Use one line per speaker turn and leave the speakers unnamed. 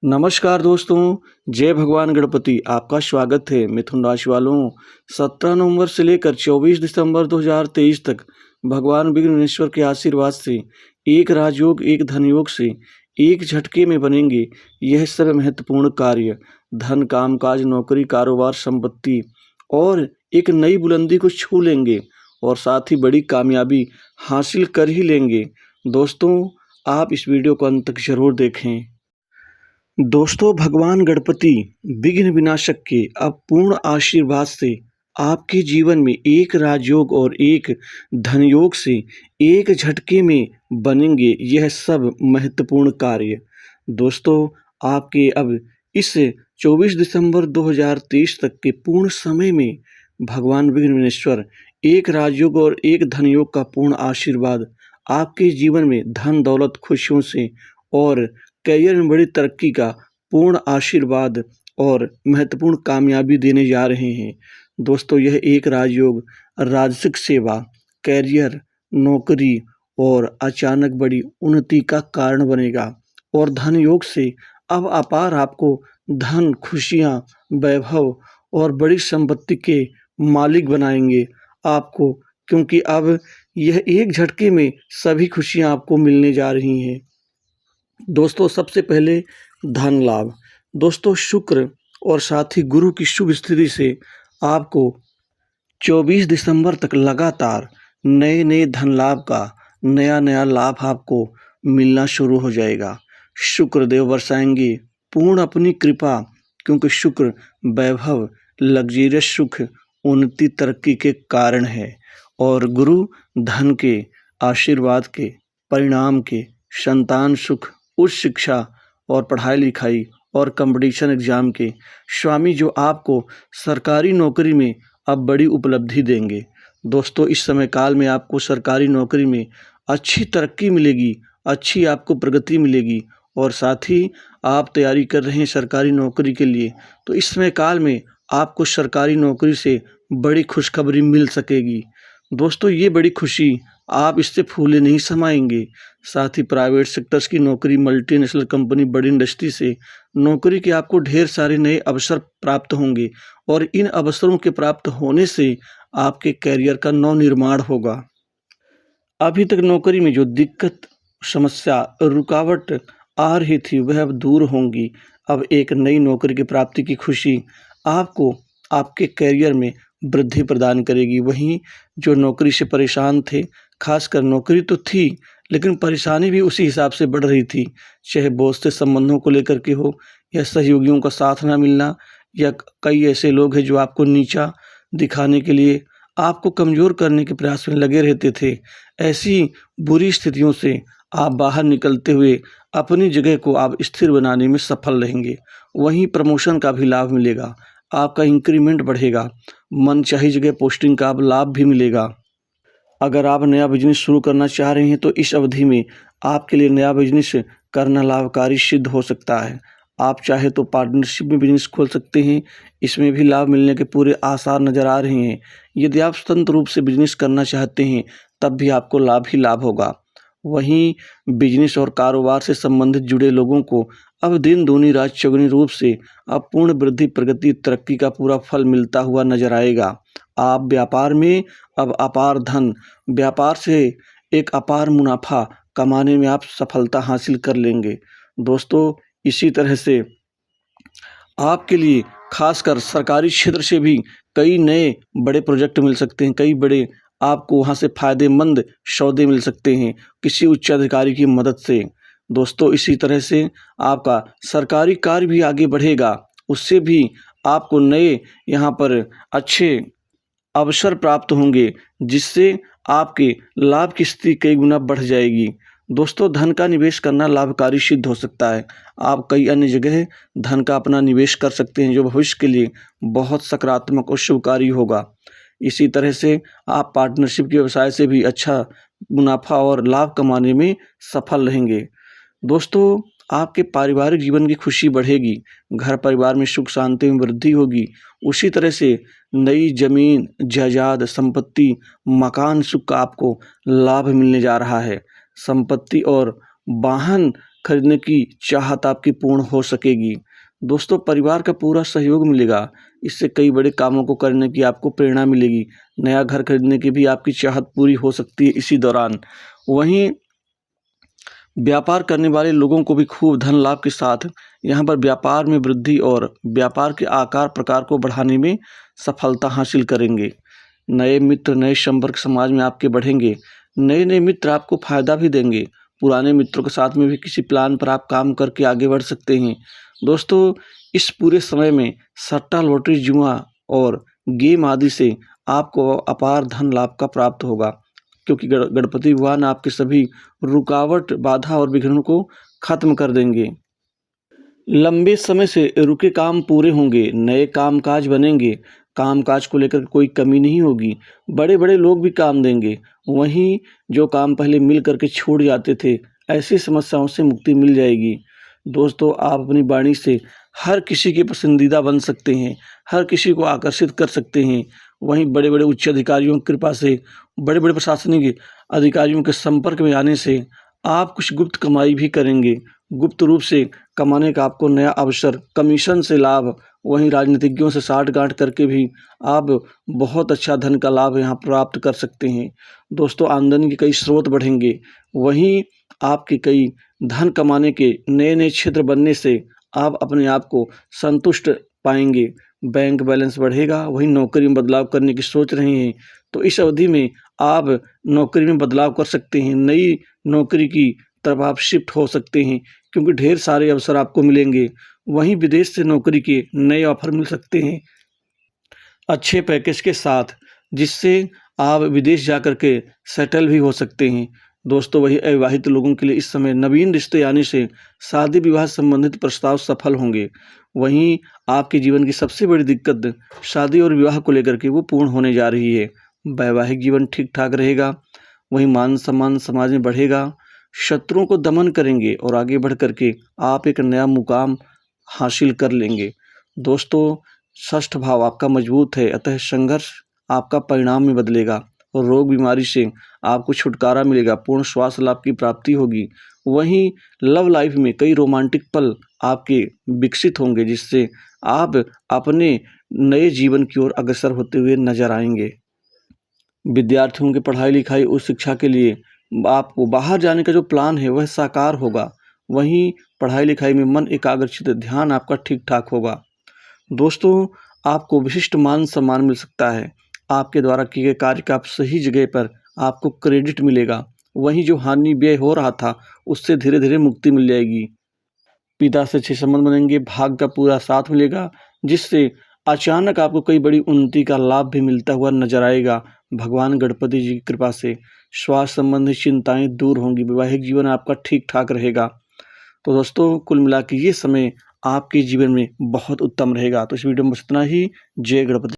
नमस्कार दोस्तों, जय भगवान गणपति। आपका स्वागत है मिथुन राशि वालों। 17 नवंबर से लेकर 24 दिसंबर 2023 तक भगवान विघ्नेश्वर के आशीर्वाद से एक राजयोग, एक धन योग से एक झटके में बनेंगे यह सब महत्वपूर्ण कार्य। धन, कामकाज, नौकरी, कारोबार, संपत्ति और एक नई बुलंदी को छू लेंगे और साथ ही बड़ी कामयाबी हासिल कर ही लेंगे। दोस्तों, आप इस वीडियो को अंत तक जरूर देखें। दोस्तों, भगवान गणपति विघ्न विनाशक के अब पूर्ण आशीर्वाद से आपके जीवन में एक राजयोग और एक धन योग से एक झटके में बनेंगे यह सब महत्वपूर्ण कार्य। दोस्तों, आपके अब इस 24 दिसंबर 2023 तक के पूर्ण समय में भगवान विघ्न विनेश्वर एक राजयोग और एक धन योग का पूर्ण आशीर्वाद आपके जीवन में धन, दौलत, खुशियों से और करियर में बड़ी तरक्की का पूर्ण आशीर्वाद और महत्वपूर्ण कामयाबी देने जा रहे हैं। दोस्तों, यह एक राजयोग राजसिक सेवा, करियर, नौकरी और अचानक बड़ी उन्नति का कारण बनेगा और धन योग से अब अपार आपको धन, खुशियाँ, वैभव और बड़ी संपत्ति के मालिक बनाएंगे आपको, क्योंकि अब यह एक झटके में सभी खुशियाँ आपको मिलने जा रही हैं। दोस्तों, सबसे पहले धन लाभ। दोस्तों, शुक्र और साथ ही गुरु की शुभ स्थिति से आपको 24 दिसंबर तक लगातार नए नए धन लाभ का नया लाभ आपको मिलना शुरू हो जाएगा। शुक्र देव बरसाएंगे पूर्ण अपनी कृपा, क्योंकि शुक्र वैभव, लग्जरियस सुख, उन्नति, तरक्की के कारण है और गुरु धन के, आशीर्वाद के, परिणाम के, संतान सुख, उच्च शिक्षा और पढ़ाई लिखाई और कंपटीशन एग्जाम के स्वामी, जो आपको सरकारी नौकरी में अब बड़ी उपलब्धि देंगे। दोस्तों, इस समय काल में आपको सरकारी नौकरी में अच्छी तरक्की मिलेगी, अच्छी आपको प्रगति मिलेगी और साथ ही आप तैयारी कर रहे हैं सरकारी नौकरी के लिए, तो इस समय काल में आपको सरकारी नौकरी से बड़ी खुशखबरी मिल सकेगी। दोस्तों, ये बड़ी खुशी आप इससे फूले नहीं समाएंगे। साथ ही प्राइवेट सेक्टर्स की नौकरी, मल्टीनेशनल कंपनी, बड़ी इंडस्ट्री से नौकरी के आपको ढेर सारे नए अवसर प्राप्त होंगे और इन अवसरों के प्राप्त होने से आपके करियर का नवनिर्माण होगा। अभी तक नौकरी में जो दिक्कत, समस्या, रुकावट आ रही थी वह अब दूर होंगी। अब एक नई नौकरी की प्राप्ति की खुशी आपको आपके करियर में वृद्धि प्रदान करेगी। वहीं जो नौकरी से परेशान थे, खासकर नौकरी तो थी लेकिन परेशानी भी उसी हिसाब से बढ़ रही थी, चाहे बॉस से संबंधों को लेकर के हो या सहयोगियों का साथ ना मिलना या कई ऐसे लोग हैं जो आपको नीचा दिखाने के लिए, आपको कमज़ोर करने के प्रयास में लगे रहते थे। ऐसी बुरी स्थितियों से आप बाहर निकलते हुए अपनी जगह को आप स्थिर बनाने में सफल रहेंगे। वहीं प्रमोशन का भी लाभ मिलेगा, आपका इंक्रीमेंट बढ़ेगा, मनचाही जगह पोस्टिंग का अब लाभ भी मिलेगा। अगर आप नया बिजनेस शुरू करना चाह रहे हैं तो इस अवधि में आपके लिए नया बिजनेस करना लाभकारी सिद्ध हो सकता है। आप चाहे तो पार्टनरशिप में बिजनेस खोल सकते हैं, इसमें भी लाभ मिलने के पूरे आसार नज़र आ रहे हैं। यदि आप स्वतंत्र रूप से बिजनेस करना चाहते हैं तब भी आपको लाभ ही लाभ होगा। वहीं बिजनेस और कारोबार से संबंधित जुड़े लोगों को अब दिन दूनी रात चौगुनी रूप से अब पूर्ण वृद्धि, प्रगति, तरक्की का पूरा फल मिलता हुआ नजर आएगा। आप व्यापार में अब अपार धन, व्यापार से एक अपार मुनाफा कमाने में आप सफलता हासिल कर लेंगे। दोस्तों, इसी तरह से आपके लिए खासकर सरकारी क्षेत्र से भी कई नए बड़े प्रोजेक्ट मिल सकते हैं, कई बड़े आपको वहाँ से फायदेमंद सौदे मिल सकते हैं किसी उच्च अधिकारी की मदद से। दोस्तों, इसी तरह से आपका सरकारी कार्य भी आगे बढ़ेगा, उससे भी आपको नए यहाँ पर अच्छे अवसर प्राप्त होंगे, जिससे आपके लाभ की स्थिति कई गुना बढ़ जाएगी। दोस्तों, धन का निवेश करना लाभकारी सिद्ध हो सकता है। आप कई अन्य जगह धन का अपना निवेश कर सकते हैं जो भविष्य के लिए बहुत सकारात्मक और शुभकारी होगा। इसी तरह से आप पार्टनरशिप के व्यवसाय से भी अच्छा मुनाफा और लाभ कमाने में सफल रहेंगे। दोस्तों, आपके पारिवारिक जीवन की खुशी बढ़ेगी, घर परिवार में सुख शांति में वृद्धि होगी। उसी तरह से नई जमीन, जायदाद, संपत्ति, मकान सुख का आपको लाभ मिलने जा रहा है। संपत्ति और वाहन खरीदने की चाहत आपकी पूर्ण हो सकेगी। दोस्तों, परिवार का पूरा सहयोग मिलेगा, इससे कई बड़े कामों को करने की आपको प्रेरणा मिलेगी। नया घर खरीदने की भी आपकी चाहत पूरी हो सकती है इसी दौरान। वहीं व्यापार करने वाले लोगों को भी खूब धन लाभ के साथ यहाँ पर व्यापार में वृद्धि और व्यापार के आकार प्रकार को बढ़ाने में सफलता हासिल करेंगे। नए मित्र, नए संपर्क समाज में आपके बढ़ेंगे। नए नए मित्र आपको फायदा भी देंगे। पुराने मित्रों के साथ में भी किसी प्लान पर आप काम करके आगे बढ़ सकते हैं। दोस्तों, इस पूरे समय में सट्टा, लॉटरी, जुआ और गेम आदि से आपको अपार धन लाभ का प्राप्त होगा, क्योंकि गणपति भगवान आपके सभी रुकावट, बाधा और विघ्नों को खत्म कर देंगे। लंबे समय से रुके काम पूरे होंगे, नए कामकाज बनेंगे, कामकाज को लेकर कोई कमी नहीं होगी, बड़े बड़े लोग भी काम देंगे। वहीं जो काम पहले मिल करके छूट जाते थे, ऐसी समस्याओं से मुक्ति मिल जाएगी। दोस्तों, आप अपनी वाणी से हर किसी के पसंदीदा बन सकते हैं, हर किसी को आकर्षित कर सकते हैं। वहीं बड़े बड़े उच्च अधिकारियों की कृपा से, बड़े बड़े प्रशासनिक अधिकारियों के संपर्क में आने से आप कुछ गुप्त कमाई भी करेंगे। गुप्त रूप से कमाने का आपको नया अवसर, कमीशन से लाभ, वहीं राजनीतिज्ञों से साठ-गांठ करके भी आप बहुत अच्छा धन का लाभ यहाँ प्राप्त कर सकते हैं। दोस्तों, आमदनी के कई स्रोत बढ़ेंगे। वहीं आपके कई धन कमाने के नए-नए क्षेत्र बनने से आप अपने आप को संतुष्ट पाएंगे। बैंक बैलेंस बढ़ेगा। वहीं नौकरी में बदलाव करने की सोच रहे हैं तो इस अवधि में आप नौकरी में बदलाव कर सकते हैं। नई नौकरी की तरफ आप शिफ्ट हो सकते हैं, क्योंकि ढेर सारे अवसर आपको मिलेंगे। वहीं विदेश से नौकरी के नए ऑफर मिल सकते हैं अच्छे पैकेज के साथ, जिससे आप विदेश जाकर के सेटल भी हो सकते हैं। दोस्तों, वही अविवाहित लोगों के लिए इस समय नवीन रिश्ते आने से शादी विवाह संबंधित प्रस्ताव सफल होंगे। वहीं आपके जीवन की सबसे बड़ी दिक्कत शादी और विवाह को लेकर के वो पूर्ण होने जा रही है। वैवाहिक जीवन ठीक ठाक रहेगा। वहीं मान सम्मान समाज में बढ़ेगा। शत्रुओं को दमन करेंगे और आगे बढ़ करके आप एक नया मुकाम हासिल कर लेंगे। दोस्तों, षष्ठ भाव आपका मजबूत है, अतः संघर्ष आपका परिणाम में बदलेगा और रोग बीमारी से आपको छुटकारा मिलेगा। पूर्ण स्वास्थ्य लाभ की प्राप्ति होगी। वहीं लव लाइफ में कई रोमांटिक पल आपके विकसित होंगे, जिससे आप अपने नए जीवन की ओर अग्रसर होते हुए नजर आएंगे। विद्यार्थियों की पढ़ाई लिखाई और शिक्षा के लिए आपको बाहर जाने का जो प्लान है वह साकार होगा। वहीं पढ़ाई लिखाई में मन एकाग्रचित, ध्यान आपका ठीक ठाक होगा। दोस्तों, आपको विशिष्ट मान सम्मान मिल सकता है। आपके द्वारा किए गए कार्य का आप सही जगह पर आपको क्रेडिट मिलेगा। वहीं जो हानि व्यय हो रहा था उससे धीरे धीरे मुक्ति मिल जाएगी। पिता से अच्छे संबंध बनेंगे, भाग्य का पूरा साथ मिलेगा, जिससे अचानक आपको कई बड़ी उन्नति का लाभ भी मिलता हुआ नजर आएगा। भगवान गणपति जी की कृपा से स्वास्थ्य संबंधी चिंताएं दूर होंगी। वैवाहिक जीवन आपका ठीक ठाक रहेगा। तो दोस्तों, कुल मिला के ये समय आपके जीवन में बहुत उत्तम रहेगा। तो इस वीडियो में बस इतना ही। जय गणपति।